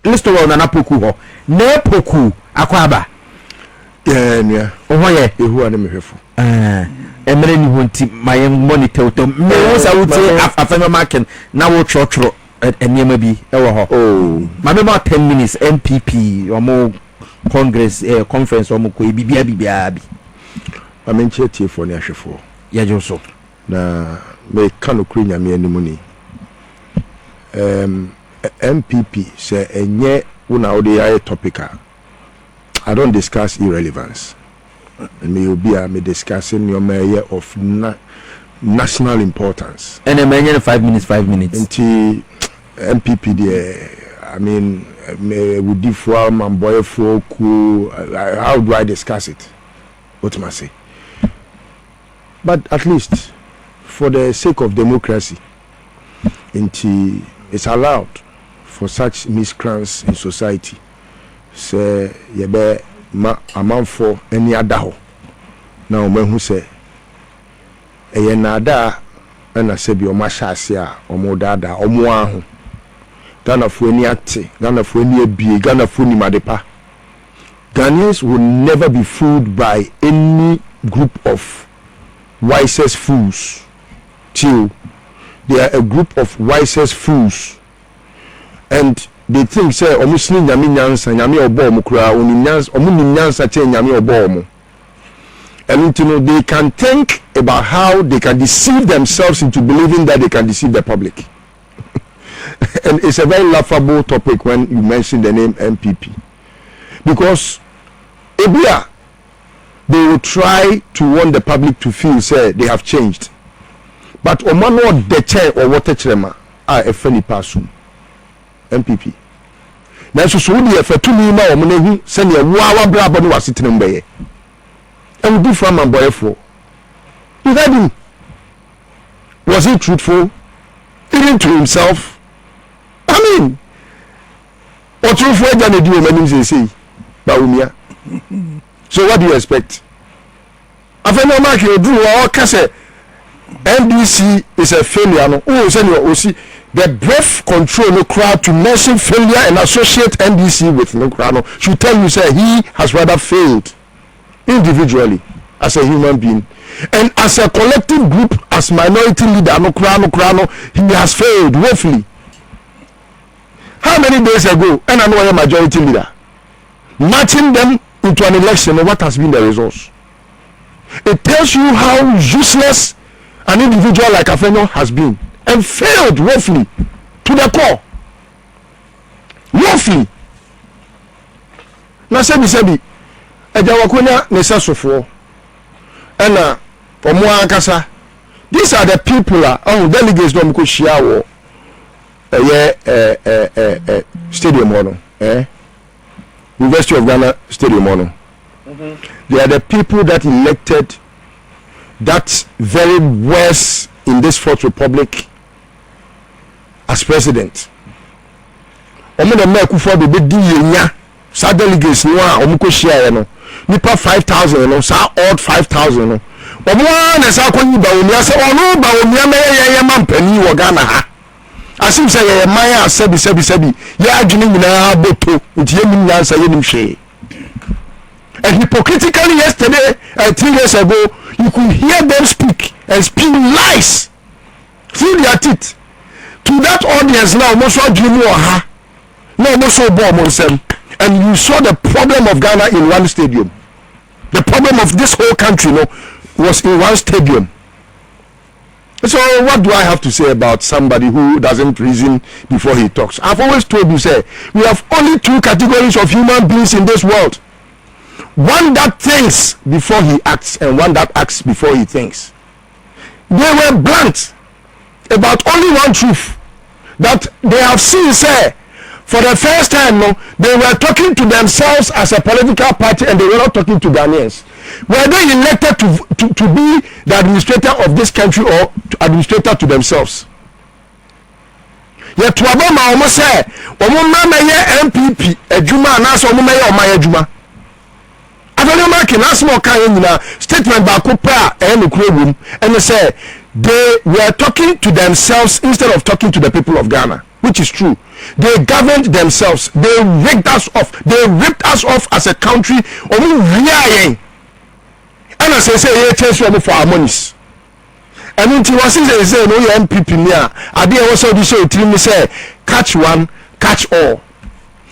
Listowell na poku ho na poku akwaba yeah ohoye ehu ane mehwefo emere ni honti maye monitor to me wonsa wuti Afenyo Markin na wo trotro enema bi ewo ho ma be about 10 minutes MPP omo congress conference omo ko bibia bi amenche tiefo ne ahwefo ya joso na me kanokru nyame animu ni MPP say enye una odi aye topica I don't discuss irrelevance me obi a me discussing your mayor of national importance and a man 5 minutes nti MPP there I mean me would differ man boy folk how do I discuss it what must I say but at least for the sake of democracy nti it's allowed for such miscreants in society say yebe ma amanfo any adaho na o mahu say eye na ada na se bi o ma hyase a o mo dada o mo ahu Ghana fo ani ate Ghana fo ani abie Ghana fo ni madepa Ghanaians will never be fooled by any group of wisest fools till they are a group of wisest fools and they think say omusini nyame nyansa nyame obo omo kura oni nyansa omu ni nyansa che nyame obo omo and you know they can think about how they can deceive themselves into believing that they can deceive the public and it's a very laughable topic when you mention the name MPP because ebia they will try to want the public to feel say they have changed but omano de che or water chrema a funny person MPP na so so di efatumi ma o mo hu se ne wa bra bo no wasetene mbeye and do from my boy for you heard him was he truthful even to himself I mean what truthful e jana di o manim say ba umia so what do you expect Afenyo Markin do o ka say NDC is a failure no o say no o see the breath control no crowd to mention failure and associate NDC with no crowd should tell you say he has rather failed individually as a human being and as a collective group as minority leader no crowd he has failed woefully. How many days ago and I know a majority leader matching them into an election what has been the results? It tells you how useless an individual like Afenyo has been and failed woefully to the core. Woefully. Na sebi ejawakonya nesasofo ena omo akasa. These are the people delegates do mko shia wo stadium ono University of Ghana stadium ono. They are the people that elected that very worst in this Fourth Republic as president. Omo na make for be di yenya sa delegates no a omo ko share no nipa 5,000 no sa odd 5,000 no omo na sa kwanyi ba omi ase ono ba omi ama ye mampani wo Ghana ha asim say ye man a sebi ye adwene nyina boto nti ye nim nyansa ye nim hwe. And hypocritically yesterday 3 years ago you could hear them speak and speak lies through their teeth to that audience now most of you know no most of them and you saw the problem of Ghana in one stadium. The problem of this whole country was in one stadium. So what do I have to say about somebody who doesn't reason before he talks? I've always told you say we have only 2 categories of human beings in this world. One that thinks before he acts and one that acts before he thinks. They were blunt about only one truth that they have seen say for the first time they were talking to themselves as a political party and they were not talking to Ghanaians. Were they elected to be the administrator of this country or administrator to themselves? Yet to aboma omo say omo mama ye MPP adwuma na so omo maye omaya adwuma. Afenyo Markin asmo kan nyina statement ba ko pa no krowum and say they were talking to themselves instead of talking to the people of Ghana, which is true. They governed themselves. They rigged us off. They ripped us off as a country. And I say, chase for our monies. And until I say, no, MPP near. I did also do so. Tell me say, catch one, catch all.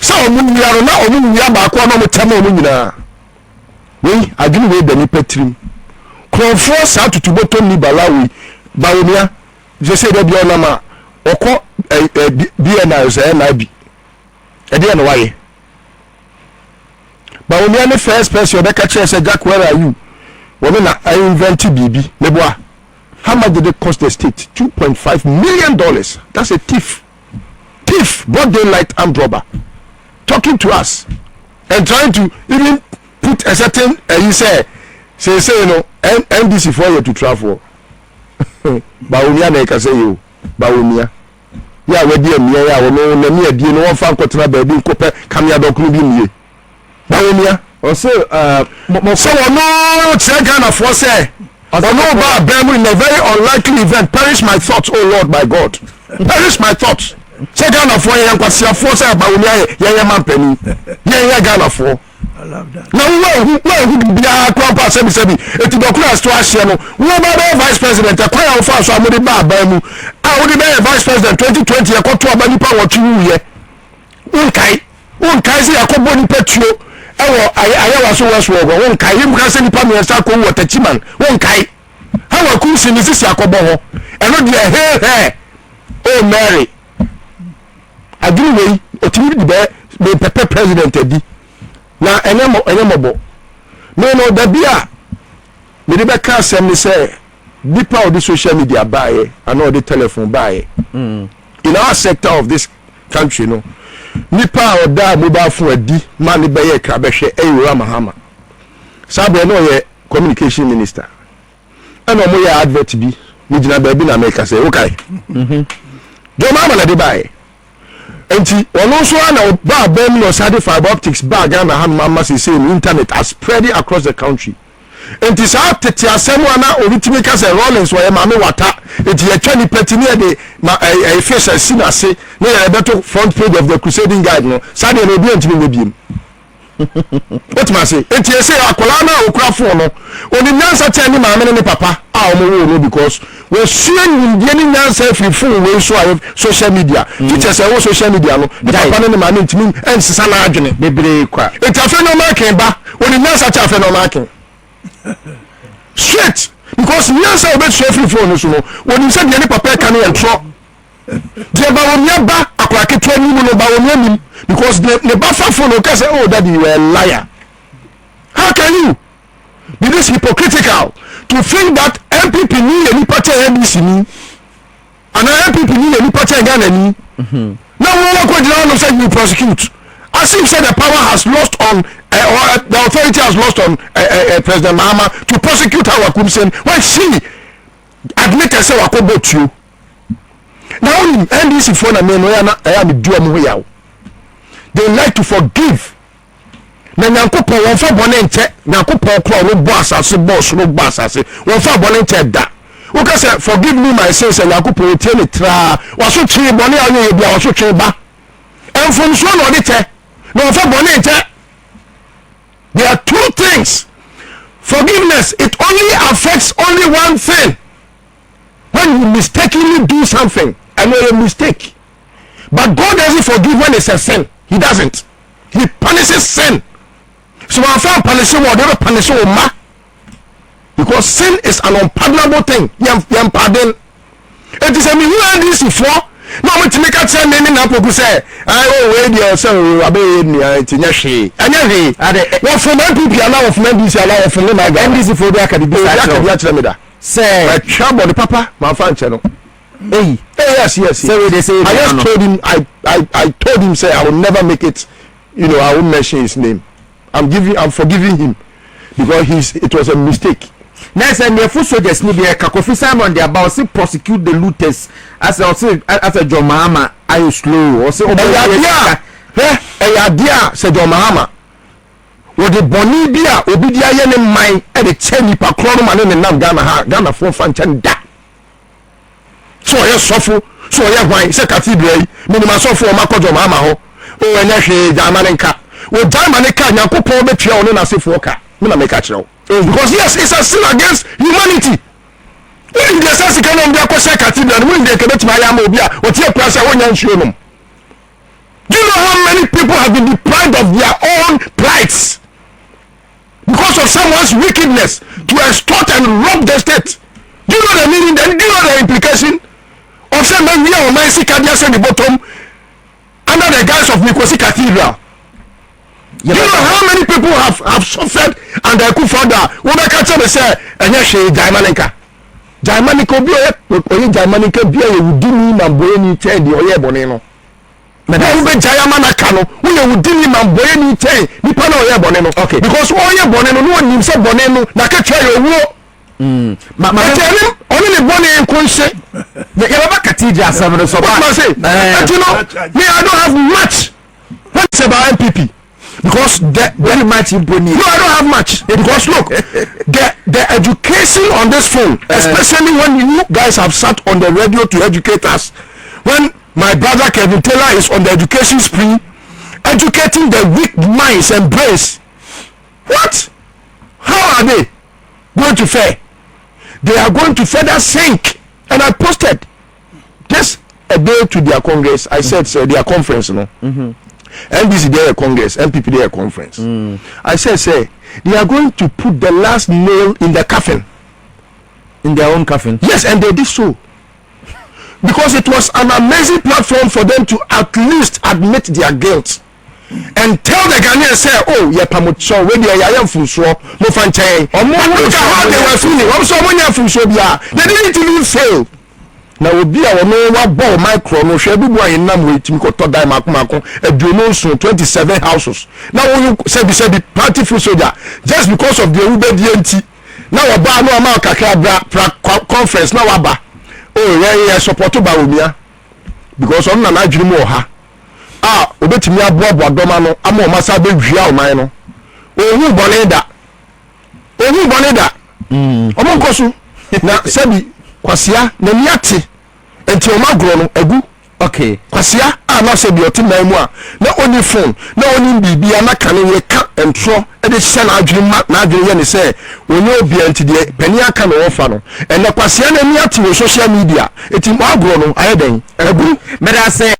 So we are now. We are back one more time. We I didn't wait the nipetrim. Conforce out to bottom ni Balawi, Baonia. Je say that your nama. Oko BNI say NIB. I didn't know why. Baonia the first person that catch say Jack, where are you? Woman, I invented BB. Neboa. How much did it cost the state? $2.5 million. That's a thief. Thief, broad daylight armed robber. Talking to us and trying to even put a certain, you say, you know, NDC for you to travel. Baumia, they can say you, Baumia. Yeah, we dear me, I will know me, dear, no fan could baby, copper, come here, don't be Baumia. Also, so no, second of what say. I don't know about them in a very unlikely event. Perish my thoughts, oh Lord, my God. Perish my thoughts. Second of all, you can see a force about man penny. Yeah, Ghana for. I love that. Now, who be a grandpa 77? It's the class to us, you know. What about the vice president? A choir of us, I would be Bamu. I would be a vice president 2020. I got to a money power to you. One Kaisi, I could body petro. I was so one Kai, you can send the Pamela Sako, what a chiman. One Kai. How a cool sin is this Yakobo? And not your hair. Oh, Mary. I do way, or to me, the Pepe president. Now, enamable. No, that be a. The Rebecca send me say, deeper of the social media buy, and all the telephone buy. In our sector of this country, no. Nipa or da mobile phone a D, money by a crabeshe, a Ramahama. Sabe no ye communication minister. And no more advert be, Mijina baby na make say, okay. Do mama na de buy. Enti ono so na ba bem no sade fiber optics bag and mama say internet are spreading across the country. Enti sa tete asem na obitimi ka say Rollins wo ye mama wata enti ye twa ni petini de a face sinase na ye beto front page of the Crusading Guide no sade no obi ntimi no biem. What must say? Enti ye say akola na okura phone no oni nyansa che ni mama ne papa a o mo no because we suen ni nyansa free phone we so social media teachers say social media no papa ne mama ntimi ensisa na adwene bebre kwa enti Afenyo Markin ba oni nyansa che Afenyo Markin straight because nyansa obet so free phone so no when you say the papa can entro the ba won yaba akwa keto ni no ba won yanim because the buffer phone okay say oh daddy you are a liar. How can you be this hypocritical to think that MPP ni any party NDC ni and MPP ni any party Ghana ni now we go down say you prosecute as if say the power has lost on or the authority has lost on President Mahama to prosecute our Kumsen when she admitted say wakobo you now NDC for na me no ya na am do am ho they like to forgive na nyankopon won fa bone nche nyankopon kro no bo asase boss no bo asase won fa bone nche da wo ka say forgive me my sins and nyankopon tie ne tra wa so twe bone a ye bia wa so twe ba enfom so no de te no won fa bone nche. There are two things. Forgiveness, it only affects only one thing. When you mistakenly do something, I know a mistake. But God doesn't forgive when it's a sin. He doesn't. He punishes sin. So I found punishing whatever punishing ma. Because sin is an unpardonable thing. Yam pardon. It is a me who are this for. No, I'm to make a time in Apple say, I will wait so obey me. I think she and what for my people allow of men, allow for my NDC for the academy. Say, trouble the papa, my fan channel. Hey, yes. So they say, I just told him, I told him, say, I will never make it, you know, I won't mention his name. I'm forgiving him because it was a mistake. Next and the foot soldiers need a Kakofi Simon they about to prosecute the looters as a John Mahama are you slow or say idea said John Mahama what the Bonibia Obidia yen mine and the Chenny Pacron man in Ghana for Fanchan da so yes suffer so ya hwan se cathedral minima so for makojo mama ho o enya hwe Jamaninka o Jamaninka Nyankopon betua ono na sefo ka me na make a kire because yes it's a sin against humanity. In the sense can on the question cathedral when they cannot my am obi a o tie praise won yan hwe no. Do you know how many people have been deprived of their own rights because of someone's wickedness to extort and rob the state? Do you know the meaning? Then do you know the implication of saying that we are on the bottom under the guise of Nikosi Cathedral? Do you know how many people have suffered and they could find that when I catch them say and yes Jamaninka be a Jamaninka be a Udini Mamboyani Teddy or Yabonino. Madame Jayamanaka no we Udini Mamboyani Teddy Nipano Yabonino. Okay, because all Yabonino no one himself Boneno Nakacha war. Only the bonnet and consent. The Yabba Cathedral, some of the so you know, me, I don't have much. What's about MPP? Because very much in Bonnie. No, I don't have much. Because look, the education on this phone, especially when you guys have sat on the radio to educate us, when my brother Kevin Taylor is on the education spree, educating the weak minds and brains. What? How are they going to fare? They are going to further sink. And I posted just a day to their congress. I said their conference, no. NBC their congress, MPP their conference. I said, they are going to put the last nail in the coffin. In their own coffin? Yes, and they did so. Because it was an amazing platform for them to at least admit their guilt. And tell the Ghanaians say, oh, yeah, Pamucho, when they are from so, no fancy. Look at how they were feeling. I'm so many from so, they didn't even fail. Now, would be our no what ball micro, no shabby boy in Namway, Timko, Die Macumacon, a Dunoso, 27 houses. Now, you said the party for soldier just because of the Uber DNT. Now, a bar no amount of conference, now, Abba. Oh, yeah, supported by Umia because I'm not dream more her. Ah, obetimi aboabo adoma no ama o masa be hwia o man no ohu boneda omo nkoso na sabi kwasia na miate enti o magro no agu okay kwasia na sabi oti man mu a na oni phone na oni bibia na kan we ka entro e de hye na adwene ye ne se onye obi anti de pani aka no ofa no ene kwasia na miate wo social media enti magro no ayeden agu meda say